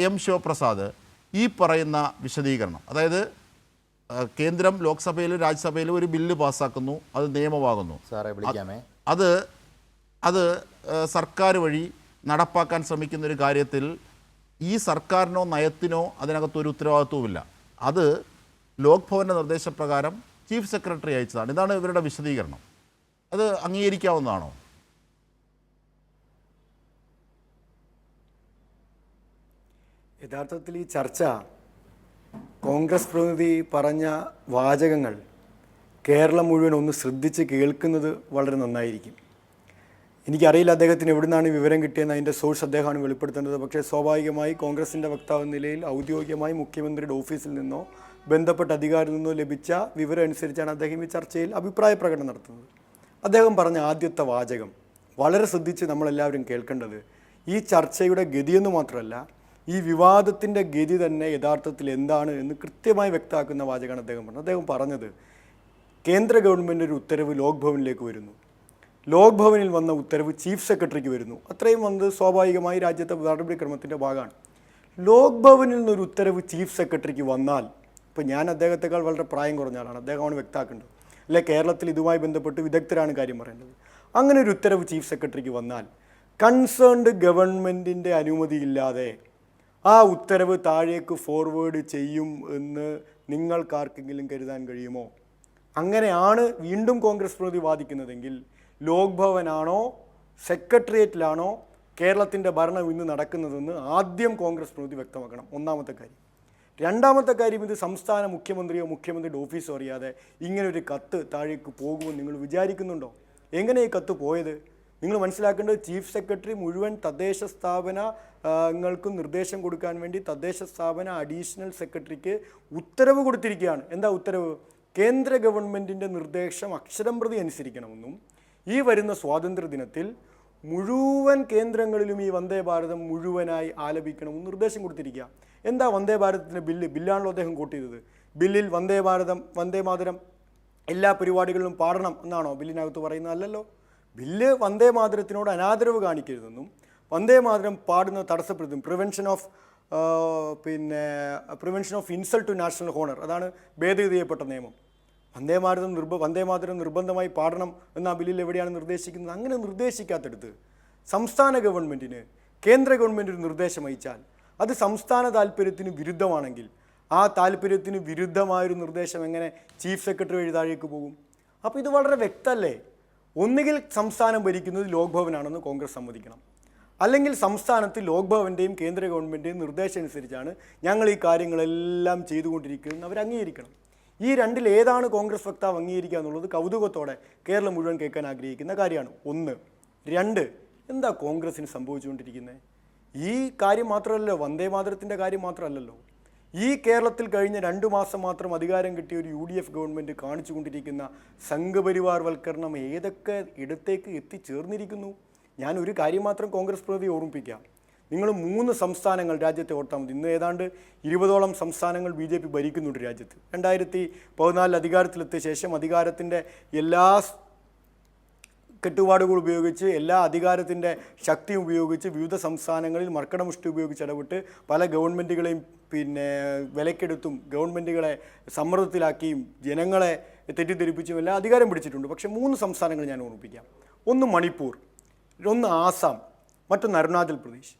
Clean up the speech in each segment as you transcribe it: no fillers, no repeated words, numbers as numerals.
M Sivaprasad ഈ പറയുന്ന വിശദീകരണം, അതായത് കേന്ദ്രം ലോക്സഭയിലും രാജ്യസഭയിലും ഒരു ബില്ല് പാസ്സാക്കുന്നു, അത് നിയമമാകുന്നു, അത് സർക്കാർ വഴി നടപ്പാക്കാൻ ശ്രമിക്കുന്ന ഒരു കാര്യത്തിൽ ഈ സർക്കാരിനോ നയത്തിനോ അതിനകത്തൊരു ഉത്തരവാദിത്വവുമില്ല, അത് ലോക് ഭവൻ്റെ നിർദ്ദേശപ്രകാരം ചീഫ് സെക്രട്ടറി അയച്ചതാണ്. ഇതാണ് ഇവരുടെ വിശദീകരണം. അത് അംഗീകരിക്കാവുന്നതാണോ? യഥാർത്ഥത്തിൽ ഈ ചർച്ച കോൺഗ്രസ് പ്രതിനിധി പറഞ്ഞ വാചകങ്ങൾ കേരളം മുഴുവൻ ഒന്ന് ശ്രദ്ധിച്ച് കേൾക്കുന്നത് വളരെ നന്നായിരിക്കും. എനിക്കറിയില്ല അദ്ദേഹത്തിന് എവിടുന്നാണ് വിവരം കിട്ടിയെന്ന്, അതിൻ്റെ സോഴ്സ് അദ്ദേഹമാണ് വെളിപ്പെടുത്തേണ്ടത്. പക്ഷേ സ്വാഭാവികമായി കോൺഗ്രസിൻ്റെ വക്താവ് എന്ന നിലയിൽ ഔദ്യോഗികമായി മുഖ്യമന്ത്രിയുടെ ഓഫീസിൽ നിന്നോ ബന്ധപ്പെട്ട അധികാരിയിൽ നിന്നോ ലഭിച്ച വിവരം അനുസരിച്ചാണ് അദ്ദേഹം ഈ ചർച്ചയിൽ അഭിപ്രായ പ്രകടനം നടത്തുന്നത്. അദ്ദേഹം പറഞ്ഞ ആദ്യത്തെ വാചകം വളരെ ശ്രദ്ധിച്ച് നമ്മളെല്ലാവരും കേൾക്കേണ്ടത് ഈ ചർച്ചയുടെ ഗതിയെന്ന് മാത്രമല്ല, ഈ വിവാദത്തിൻ്റെ ഗതി തന്നെ യഥാർത്ഥത്തിൽ എന്താണ് എന്ന് കൃത്യമായി വ്യക്തമാക്കുന്ന വാചകമാണ് അദ്ദേഹം പറഞ്ഞത്. അദ്ദേഹം പറഞ്ഞത് കേന്ദ്ര ഗവൺമെൻറ് ഒരു ഉത്തരവ് ലോക് ഭവനിലേക്ക് വരുന്നു, ലോക് ഭവനിൽ വന്ന ഉത്തരവ് ചീഫ് സെക്രട്ടറിക്ക് വരുന്നു. അത്രയും വന്നത് സ്വാഭാവികമായി രാജ്യത്തെ നടപടിക്രമത്തിൻ്റെ ഭാഗമാണ്. ലോക് ഭവനിൽ നിന്നൊരു ഉത്തരവ് ചീഫ് സെക്രട്ടറിക്ക് വന്നാൽ, ഇപ്പോൾ ഞാൻ അദ്ദേഹത്തെക്കാൾ വളരെ പ്രായം കുറഞ്ഞ ആളാണ്, അദ്ദേഹമാണ് വ്യക്തമാക്കേണ്ടത്, അല്ലെ കേരളത്തിൽ ഇതുമായി ബന്ധപ്പെട്ട് വിദഗ്ധരാണ് കാര്യം പറയേണ്ടത്. അങ്ങനെ ഒരു ഉത്തരവ് ചീഫ് സെക്രട്ടറിക്ക് വന്നാൽ കൺസേൺഡ് ഗവൺമെൻറ്റിൻ്റെ അനുമതിയില്ലാതെ ആ ഉത്തരവ് താഴേക്ക് ഫോർവേഡ് ചെയ്യും എന്ന് നിങ്ങൾക്കാർക്കെങ്കിലും കരുതാൻ കഴിയുമോ? അങ്ങനെയാണ് വീണ്ടും കോൺഗ്രസ് പ്രതി വാദിക്കുന്നതെങ്കിൽ ലോക് ഭവനാണോ സെക്രട്ടേറിയറ്റിലാണോ കേരളത്തിൻ്റെ ഭരണം ഇന്ന് നടക്കുന്നതെന്ന് ആദ്യം കോൺഗ്രസ് പ്രതി വ്യക്തമാക്കണം. ഒന്നാമത്തെ കാര്യം. രണ്ടാമത്തെ കാര്യം, ഇത് സംസ്ഥാന മുഖ്യമന്ത്രിയോ മുഖ്യമന്ത്രിയുടെ ഓഫീസോ അറിയാതെ ഇങ്ങനൊരു കത്ത് താഴേക്ക് പോകുമെന്ന് നിങ്ങൾ വിചാരിക്കുന്നുണ്ടോ? എങ്ങനെ ഈ കത്ത് പോയത്? നിങ്ങൾ മനസ്സിലാക്കേണ്ടത് ചീഫ് സെക്രട്ടറി മുഴുവൻ തദ്ദേശ സ്ഥാപനങ്ങൾക്കും നിർദ്ദേശം കൊടുക്കാൻ വേണ്ടി തദ്ദേശ സ്ഥാപന അഡീഷണൽ സെക്രട്ടറിക്ക് ഉത്തരവ് കൊടുത്തിരിക്കുകയാണ്. എന്താ ഉത്തരവ്? കേന്ദ്ര ഗവൺമെൻറ്റിൻ്റെ നിർദ്ദേശം അക്ഷരം പ്രതി അനുസരിക്കണമെന്നും ഈ വരുന്ന സ്വാതന്ത്ര്യ ദിനത്തിൽ മുഴുവൻ കേന്ദ്രങ്ങളിലും ഈ വന്ദേ ഭാരതം മുഴുവനായി ആലപിക്കണമെന്ന് നിർദ്ദേശം കൊടുത്തിരിക്കുക. എന്താ വന്ദേ ഭാരതത്തിൻ്റെ ബില്ലാണല്ലോ അദ്ദേഹം കോട്ട് ചെയ്തത്. ബില്ലിൽ വന്ദേ മാതരം എല്ലാ പരിപാടികളിലും പാടണം എന്നാണോ ബില്ലിനകത്ത് പറയുന്നത്? അല്ലല്ലോ. ബില്ല് വന്ദേ മാതരത്തിനോട് അനാദരവ് കാണിക്കരുതെന്നും വന്ദേ മാതരം പാടുന്ന തടസ്സപ്പെടുത്തും, prevention of insult to national honour, അതാണ് ഭേദഗതി ചെയ്യപ്പെട്ട നിയമം. വന്ദേ മാതരം നിർബന്ധമായി പാടണം എന്ന ബില്ലിൽ എവിടെയാണ് നിർദ്ദേശിക്കുന്നത്? അങ്ങനെ നിർദ്ദേശിക്കാത്തടുത്ത് സംസ്ഥാന ഗവൺമെൻറ്റിന് കേന്ദ്ര ഗവൺമെൻറ് ഒരു നിർദ്ദേശം അയച്ചാൽ അത് സംസ്ഥാന താല്പര്യത്തിന് വിരുദ്ധമാണെങ്കിൽ ആ താല്പര്യത്തിന് വിരുദ്ധമായൊരു നിർദ്ദേശം എങ്ങനെ ചീഫ് സെക്രട്ടറി വഴി താഴേക്ക് പോകും? അപ്പോൾ ഇത് വളരെ വ്യക്തമല്ലേ? ഒന്നുകിൽ സംസ്ഥാനം ഭരിക്കുന്നത് ലോക് ഭവനാണെന്ന് കോൺഗ്രസ് സമ്മതിക്കണം, അല്ലെങ്കിൽ സംസ്ഥാനത്ത് ലോക് ഭവൻ്റെയും കേന്ദ്ര ഗവൺമെൻറ്റെയും നിർദ്ദേശം അനുസരിച്ചാണ് ഞങ്ങൾ ഈ കാര്യങ്ങളെല്ലാം ചെയ്തുകൊണ്ടിരിക്കുന്നത് അവർ അംഗീകരിക്കണം. ഈ രണ്ടിൽ ഏതാണ് കോൺഗ്രസ് വക്താവ് അംഗീകരിക്കുക എന്നുള്ളത് കൗതുകത്തോടെ കേരളം മുഴുവൻ കേൾക്കാൻ ആഗ്രഹിക്കുന്ന കാര്യമാണ്. ഒന്ന്. രണ്ട്, എന്താ കോൺഗ്രസ്സിന് സംഭവിച്ചുകൊണ്ടിരിക്കുന്നത്? ഈ കാര്യം മാത്രമല്ലല്ലോ, വന്ദേ മാതരത്തിൻ്റെ കാര്യം മാത്രമല്ലല്ലോ, ഈ കേരളത്തിൽ കഴിഞ്ഞ 2 മാസം മാത്രം അധികാരം കിട്ടിയ ഒരു UDF ഗവൺമെൻറ് കാണിച്ചുകൊണ്ടിരിക്കുന്ന സംഘപരിവാർ വൽക്കരണം ഏതൊക്കെ ഇടത്തേക്ക് എത്തിച്ചേർന്നിരിക്കുന്നു. ഞാൻ ഒരു കാര്യം മാത്രം കോൺഗ്രസ് പ്രതി ഓർമ്മിപ്പിക്കാം. നിങ്ങൾ 3 സംസ്ഥാനങ്ങൾ രാജ്യത്തെ ഓർത്താൽ മതി. ഇന്ന് ഏതാണ്ട് 20ഓളം സംസ്ഥാനങ്ങൾ BJP ഭരിക്കുന്നുണ്ട് രാജ്യത്ത്. 2014 അധികാരത്തിലെത്തിയ ശേഷം അധികാരത്തിൻ്റെ എല്ലാ കെട്ടുപാടുകൾ ഉപയോഗിച്ച്, എല്ലാ അധികാരത്തിൻ്റെ ശക്തിയും ഉപയോഗിച്ച് വിവിധ സംസ്ഥാനങ്ങളിൽ മർക്കടമുഷ്ടി ഉപയോഗിച്ച് ഇടപെട്ട് പല ഗവൺമെൻറ്റുകളെയും വിലക്കെടുത്തും ഗവൺമെൻറ്റുകളെ സമ്മർദ്ദത്തിലാക്കിയും ജനങ്ങളെ തെറ്റിദ്ധരിപ്പിച്ചും എല്ലാം അധികാരം പിടിച്ചിട്ടുണ്ട്. പക്ഷേ 3 സംസ്ഥാനങ്ങൾ ഞാൻ ഓർമ്മിപ്പിക്കാം. ഒന്ന് മണിപ്പൂർ, ഒന്ന് ആസാം, മറ്റൊന്ന് അരുണാചൽ പ്രദേശ്.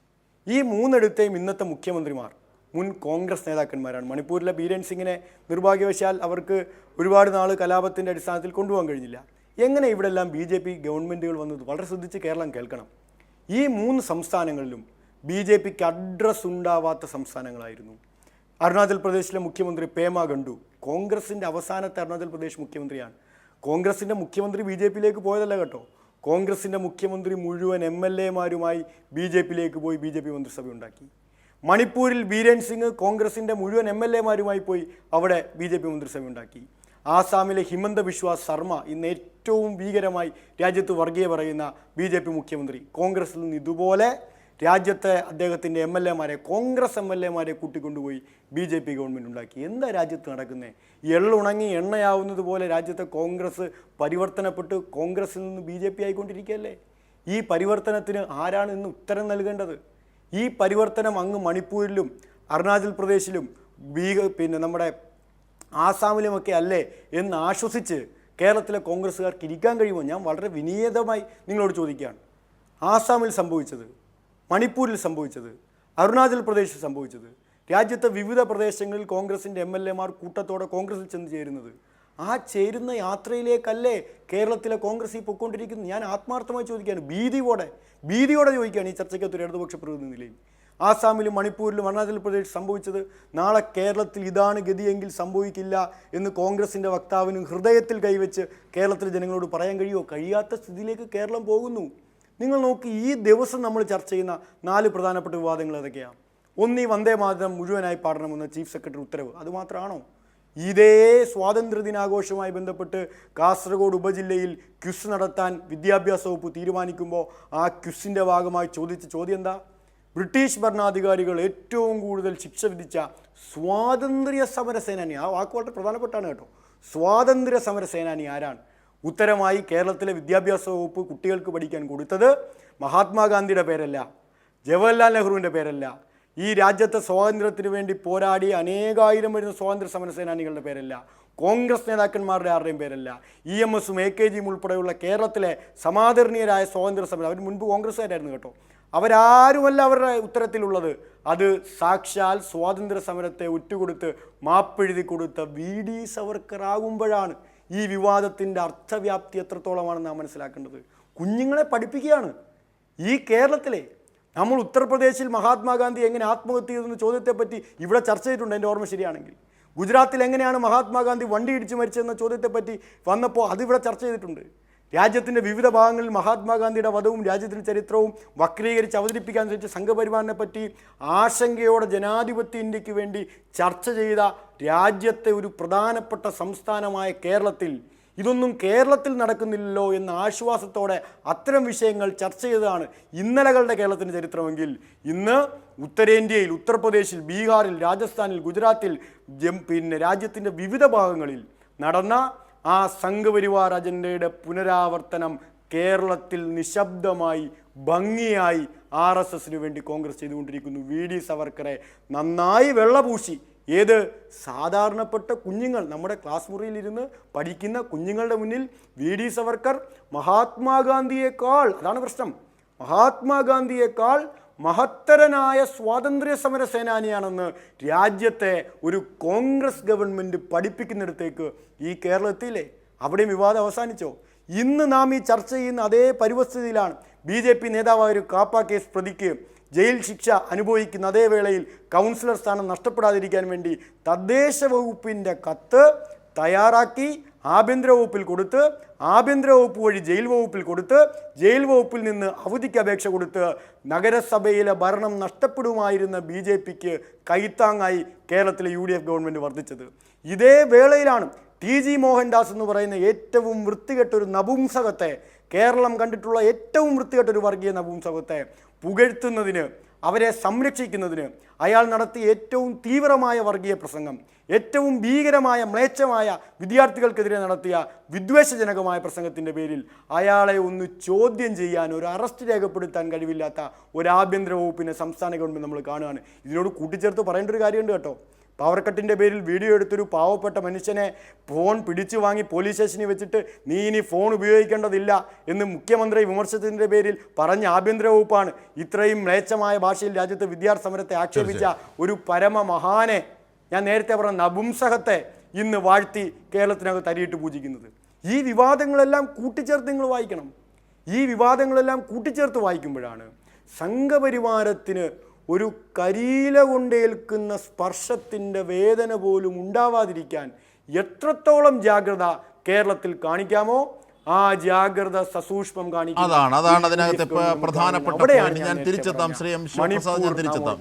ഈ 3ഇടത്തെയും ഇന്നത്തെ മുഖ്യമന്ത്രിമാർ മുൻ കോൺഗ്രസ് നേതാക്കന്മാരാണ്. മണിപ്പൂരിലെ ബീരൻ സിംഗിനെ നിർഭാഗ്യവശാൽ അവർക്ക് ഒരുപാട് നാൾ കലാപത്തിൻ്റെ അടിസ്ഥാനത്തിൽ കൊണ്ടുപോകാൻ കഴിഞ്ഞില്ല. എങ്ങനെ ഇവിടെല്ലാം BJP ഗവൺമെൻറ്റുകൾ വന്നത്? വളരെ ശ്രദ്ധിച്ച് കേരളം കേൾക്കണം. ഈ 3 സംസ്ഥാനങ്ങളിലും BJPക്ക് അഡ്രസ് ഉണ്ടാവാത്ത സംസ്ഥാനങ്ങളായിരുന്നു. അരുണാചൽ പ്രദേശിലെ മുഖ്യമന്ത്രി പേമ ഖണ്ഡു കോൺഗ്രസിൻ്റെ അവസാനത്തെ അരുണാചൽ പ്രദേശ് മുഖ്യമന്ത്രിയാണ്. കോൺഗ്രസിൻ്റെ മുഖ്യമന്ത്രി BJPയിലേക്ക് പോയതല്ല കേട്ടോ. കോൺഗ്രസിൻ്റെ മുഖ്യമന്ത്രി മുഴുവൻ MLAമാരുമായി BJPയിലേക്ക് പോയി BJP മന്ത്രിസഭ ഉണ്ടാക്കി. മണിപ്പൂരിൽ ബീരൻ സിംഗ് കോൺഗ്രസിൻ്റെ മുഴുവൻ MLAമാരുമായി പോയി അവിടെ BJP മന്ത്രിസഭ ഉണ്ടാക്കി. ആസാമിലെ ഹിമന്ത ബിശ്വ ശർമ്മ ഇന്ന് ഏറ്റവും ഭീകരമായി രാജ്യത്ത് വർഗീയ പറയുന്ന BJP മുഖ്യമന്ത്രി കോൺഗ്രസിൽ നിന്ന് ഇതുപോലെ രാജ്യത്തെ അദ്ദേഹത്തിൻ്റെ MLAമാരെ, കോൺഗ്രസ് MLAമാരെ കൂട്ടിക്കൊണ്ടുപോയി BJP ഗവൺമെൻറ് ഉണ്ടാക്കി. എന്താ രാജ്യത്ത് നടക്കുന്നത്? എള്ളുണങ്ങി എണ്ണയാവുന്നത് പോലെ രാജ്യത്തെ കോൺഗ്രസ് പരിവർത്തനപ്പെട്ട് കോൺഗ്രസിൽ നിന്ന് BJP ആയിക്കൊണ്ടിരിക്കുകയല്ലേ? ഈ പരിവർത്തനത്തിന് ആരാണ് ഇന്ന് ഉത്തരം നൽകേണ്ടത്? ഈ പരിവർത്തനം അങ്ങ് മണിപ്പൂരിലും അരുണാചൽ പ്രദേശിലും നമ്മുടെ ആസാമിലുമൊക്കെ അല്ലേ എന്ന് ആശ്വസിച്ച് കേരളത്തിലെ കോൺഗ്രസ്സുകാർക്ക് ഇരിക്കാൻ കഴിയുമോ? ഞാൻ വളരെ വിനീതമായി നിങ്ങളോട് ചോദിക്കുകയാണ്. ആസാമിൽ സംഭവിച്ചത്, മണിപ്പൂരിൽ സംഭവിച്ചത്, അരുണാചൽ പ്രദേശിൽ സംഭവിച്ചത്, രാജ്യത്തെ വിവിധ പ്രദേശങ്ങളിൽ കോൺഗ്രസിൻ്റെ MLA മാർ കൂട്ടത്തോടെ കോൺഗ്രസിൽ ചെന്ന് ചേരുന്നത്, ആ ചേരുന്ന യാത്രയിലേക്കല്ലേ കേരളത്തിലെ കോൺഗ്രസ് ഈ പൊയ്ക്കൊണ്ടിരിക്കുന്നത്? ഞാൻ ആത്മാർത്ഥമായി ചോദിക്കുകയാണ്, ഭീതിയോടെ ചോദിക്കുകയാണ് ഈ ചർച്ചയ്ക്കകത്ത് ഒരു ഇടതുപക്ഷ പ്രതിനിധി നിലയിൽ. ആസാമിലും മണിപ്പൂരിലും അരുണാചൽ പ്രദേശ് സംഭവിച്ചത് നാളെ കേരളത്തിൽ ഇതാണ് ഗതിയെങ്കിൽ സംഭവിക്കില്ല എന്ന് കോൺഗ്രസിൻ്റെ വക്താവിനും ഹൃദയത്തിൽ കൈവച്ച് കേരളത്തിലെ ജനങ്ങളോട് പറയാൻ കഴിയുമോ? കഴിയാത്ത സ്ഥിതിയിലേക്ക് കേരളം പോകുന്നു. നിങ്ങൾ നോക്കി, ഈ ദിവസം നമ്മൾ ചർച്ച ചെയ്യുന്ന 4 പ്രധാനപ്പെട്ട വിവാദങ്ങൾ ഏതൊക്കെയാണ്? ഒന്ന്, ഈ വന്ദേ മാതരം മുഴുവനായി പാടണമെന്ന ചീഫ് സെക്രട്ടറി ഉത്തരവ്. അതുമാത്രമാണോ? ഇതേ സ്വാതന്ത്ര്യ ദിനാഘോഷവുമായി ബന്ധപ്പെട്ട് കാസർഗോഡ് ഉപജില്ലയിൽ ക്വിസ് നടത്താൻ വിദ്യാഭ്യാസ വകുപ്പ് തീരുമാനിക്കുമ്പോൾ ആ ക്വിസിൻ്റെ ഭാഗമായി ചോദിച്ച ചോദ്യം എന്താ? ബ്രിട്ടീഷ് ഭരണാധികാരികൾ ഏറ്റവും കൂടുതൽ ശിക്ഷ വിധിച്ച സ്വാതന്ത്ര്യ സമര സേനാനി, ആ വാക്ക് വളരെ പ്രധാനപ്പെട്ടാണ് കേട്ടോ, സ്വാതന്ത്ര്യ സമര സേനാനി ആരാണ്? ഉത്തരമായി കേരളത്തിലെ വിദ്യാഭ്യാസ വകുപ്പ് കുട്ടികൾക്ക് പഠിക്കാൻ കൊടുത്തത് മഹാത്മാഗാന്ധിയുടെ പേരല്ല, ജവഹർലാൽ നെഹ്റുവിൻ്റെ പേരല്ല, ഈ രാജ്യത്തെ സ്വാതന്ത്ര്യത്തിന് വേണ്ടി പോരാടി അനേകായിരം വരുന്ന സ്വാതന്ത്ര്യ സമര സേനാനികളുടെ പേരല്ല, കോൺഗ്രസ് നേതാക്കന്മാരുടെ ആരുടെയും പേരല്ല, EMSഉം AKGയും ഉൾപ്പെടെയുള്ള കേരളത്തിലെ സമാദരണീയരായ സ്വാതന്ത്ര്യ സമരം, അവർ മുൻപ് കോൺഗ്രസ്സുകാരായിരുന്നു കേട്ടോ, അവരാരുമല്ല അവരുടെ ഉത്തരത്തിലുള്ളത്. അത് സാക്ഷാൽ സ്വാതന്ത്ര്യ സമരത്തെ ഒറ്റുകൊടുത്ത് മാപ്പെഴുതി കൊടുത്ത VD സവർക്കർ ആകുമ്പോഴാണ് ഈ വിവാദത്തിൻ്റെ അർത്ഥവ്യാപ്തി എത്രത്തോളമാണെന്ന് നാം മനസ്സിലാക്കേണ്ടത്. കുഞ്ഞുങ്ങളെ പഠിപ്പിക്കുകയാണ്. ഈ കേരളത്തിലെ നമ്മൾ ഉത്തർപ്രദേശിൽ മഹാത്മാഗാന്ധി എങ്ങനെ ആത്മഹത്യ ചെയ്തെന്ന ചോദ്യത്തെപ്പറ്റി ഇവിടെ ചർച്ച ചെയ്തിട്ടുണ്ട്, എൻ്റെ ഓർമ്മ ശരിയാണെങ്കിൽ. ഗുജറാത്തിൽ എങ്ങനെയാണ് മഹാത്മാഗാന്ധി വണ്ടി ഇടിച്ച് മരിച്ചതെന്ന ചോദ്യത്തെപ്പറ്റി വന്നപ്പോൾ അതിവിടെ ചർച്ച ചെയ്തിട്ടുണ്ട്. രാജ്യത്തിൻ്റെ വിവിധ ഭാഗങ്ങളിൽ മഹാത്മാഗാന്ധിയുടെ വധവും രാജ്യത്തിൻ്റെ ചരിത്രവും വക്രീകരിച്ച് അവതരിപ്പിക്കാൻ ശ്രമിച്ച സംഘപരിവാറിനെ പറ്റി ആശങ്കയോടെ ജനാധിപത്യ ഇന്ത്യക്ക് വേണ്ടി ചർച്ച ചെയ്ത രാജ്യത്തെ ഒരു പ്രധാനപ്പെട്ട സംസ്ഥാനമായ കേരളത്തിൽ ഇതൊന്നും കേരളത്തിൽ നടക്കുന്നില്ലല്ലോ എന്ന ആശ്വാസത്തോടെ അത്തരം വിഷയങ്ങൾ ചർച്ച ചെയ്തതാണ് ഇന്നലകളുടെ കേരളത്തിൻ്റെ ചരിത്രമെങ്കിൽ ഇന്ന് ഉത്തരേന്ത്യയിൽ, ഉത്തർപ്രദേശിൽ, ബീഹാറിൽ, രാജസ്ഥാനിൽ, ഗുജറാത്തിൽ, രാജ്യത്തിൻ്റെ വിവിധ ഭാഗങ്ങളിൽ നടന്ന ആ സംഘപരിവാർ അജണ്ടയുടെ പുനരാവർത്തനം കേരളത്തിൽ നിശബ്ദമായി ഭംഗിയായി RSSന് വേണ്ടി കോൺഗ്രസ് ചെയ്തുകൊണ്ടിരിക്കുന്നു. VD സവർക്കറെ നന്നായി വെള്ളപൂശി, ഏത് സാധാരണപ്പെട്ട കുഞ്ഞുങ്ങൾ, നമ്മുടെ ക്ലാസ് മുറിയിലിരുന്ന് പഠിക്കുന്ന കുഞ്ഞുങ്ങളുടെ മുന്നിൽ VD സവർക്കർ മഹാത്മാഗാന്ധിയേക്കാൾ, അതാണ് പ്രശ്നം, മഹാത്മാഗാന്ധിയേക്കാൾ മഹത്തരനായ സ്വാതന്ത്ര്യ സമര സേനാനിയാണെന്ന് രാജ്യത്തെ ഒരു കോൺഗ്രസ് ഗവൺമെൻറ് പഠിപ്പിക്കുന്നിടത്തേക്ക് ഈ കേരളത്തിലെ അവിടെയും വിവാദം അവസാനിച്ചോ? ഇന്ന് നാം ഈ ചർച്ച ചെയ്യുന്ന അതേ പരിവസ്ഥിതിയിലാണ് BJP നേതാവായ ഒരു കാപ്പ കേസ് പ്രതിക്ക് ജയിൽ ശിക്ഷ അനുഭവിക്കുന്ന അതേ വേളയിൽ കൗൺസിലർ സ്ഥാനം നഷ്ടപ്പെടാതിരിക്കാൻ വേണ്ടി തദ്ദേശ വകുപ്പിൻ്റെ കത്ത് തയ്യാറാക്കി ആഭ്യന്തര വകുപ്പിൽ കൊടുത്ത്, ആഭ്യന്തര വകുപ്പ് വഴി ജയിൽ വകുപ്പിൽ കൊടുത്ത്, ജയിൽ വകുപ്പിൽ നിന്ന് അവധിക്ക് അപേക്ഷ കൊടുത്ത് നഗരസഭയിലെ ഭരണം നഷ്ടപ്പെടുമായിരുന്ന BJPക്ക് കൈത്താങ്ങായി കേരളത്തിലെ UDF ഗവൺമെൻറ് വർദ്ധിച്ചത്. ഇതേ വേളയിലാണ് TG മോഹൻദാസ് എന്ന് പറയുന്ന ഏറ്റവും വൃത്തികെട്ടൊരു നപുംസകത്തെ, കേരളം കണ്ടിട്ടുള്ള ഏറ്റവും വൃത്തികെട്ടൊരു വർഗീയ നപുംസകത്തെ പുകഴ്ത്തുന്നതിന്, അവരെ സംരക്ഷിക്കുന്നതിന് അയാൾ നടത്തിയ ഏറ്റവും തീവ്രമായ വർഗീയ പ്രസംഗം, ഏറ്റവും ഭീകരമായ മ്ലേച്ഛമായ വിദ്യാർത്ഥികൾക്കെതിരെ നടത്തിയ വിദ്വേഷജനകമായ പ്രസംഗത്തിൻ്റെ പേരിൽ അയാളെ ഒന്ന് ചോദ്യം ചെയ്യാൻ, ഒരു അറസ്റ്റ് രേഖപ്പെടുത്താൻ കഴിവില്ലാത്ത ഒരു ആഭ്യന്തര വകുപ്പിനെ സംസ്ഥാന ഗവൺമെൻറ് നമ്മൾ കാണുകയാണ്. ഇതിനോട് കൂട്ടിച്ചേർത്ത് പറയേണ്ട ഒരു കാര്യമുണ്ട് കേട്ടോ. പവർ കട്ടിൻ്റെ പേരിൽ വീഡിയോ എടുത്തൊരു പാവപ്പെട്ട മനുഷ്യനെ ഫോൺ പിടിച്ചു വാങ്ങി പോലീസ് സ്റ്റേഷനിൽ വെച്ചിട്ട് നീ ഇനി ഫോൺ ഉപയോഗിക്കേണ്ടതില്ല എന്ന് മുഖ്യമന്ത്രി വിമർശനത്തിൻ്റെ പേരിൽ പറഞ്ഞ ആഭ്യന്തര വകുപ്പാണ് ഇത്രയും മ്ലേച്ഛമായ ഭാഷയിൽ രാജ്യത്തെ വിദ്യാർത്ഥി സമരത്തെ ആക്ഷേപിച്ച ഒരു പരമമഹാനെ, ഞാൻ നേരത്തെ പറഞ്ഞ നപുംസകത്തെ ഇന്ന് വാഴ്ത്തി കേരളത്തിനകത്ത് അരിയിട്ട് പൂജിക്കുന്നത്. ഈ വിവാദങ്ങളെല്ലാം കൂട്ടിച്ചേർത്ത് നിങ്ങൾ വായിക്കണം. ഈ വിവാദങ്ങളെല്ലാം കൂട്ടിച്ചേർത്ത് വായിക്കുമ്പോഴാണ് സംഘപരിവാരത്തിന് ഒരു കരിയില കൊണ്ടേൽക്കുന്ന സ്പർശത്തിൻ്റെ വേദന പോലും ഉണ്ടാവാതിരിക്കാൻ എത്രത്തോളം ജാഗ്രത കേരളത്തിൽ കാണിക്കാമോ ആ ജാഗ്രത സസൂക്ഷ്മം കാണിക്കും. അതാണ് അതിനകത്ത് പ്രധാനപ്പെട്ട ഞാൻ തിരിച്ചെത്താം. ശ്രീ എം ശിവപ്രസാദ്, ഞാൻ തിരിച്ചെത്താം.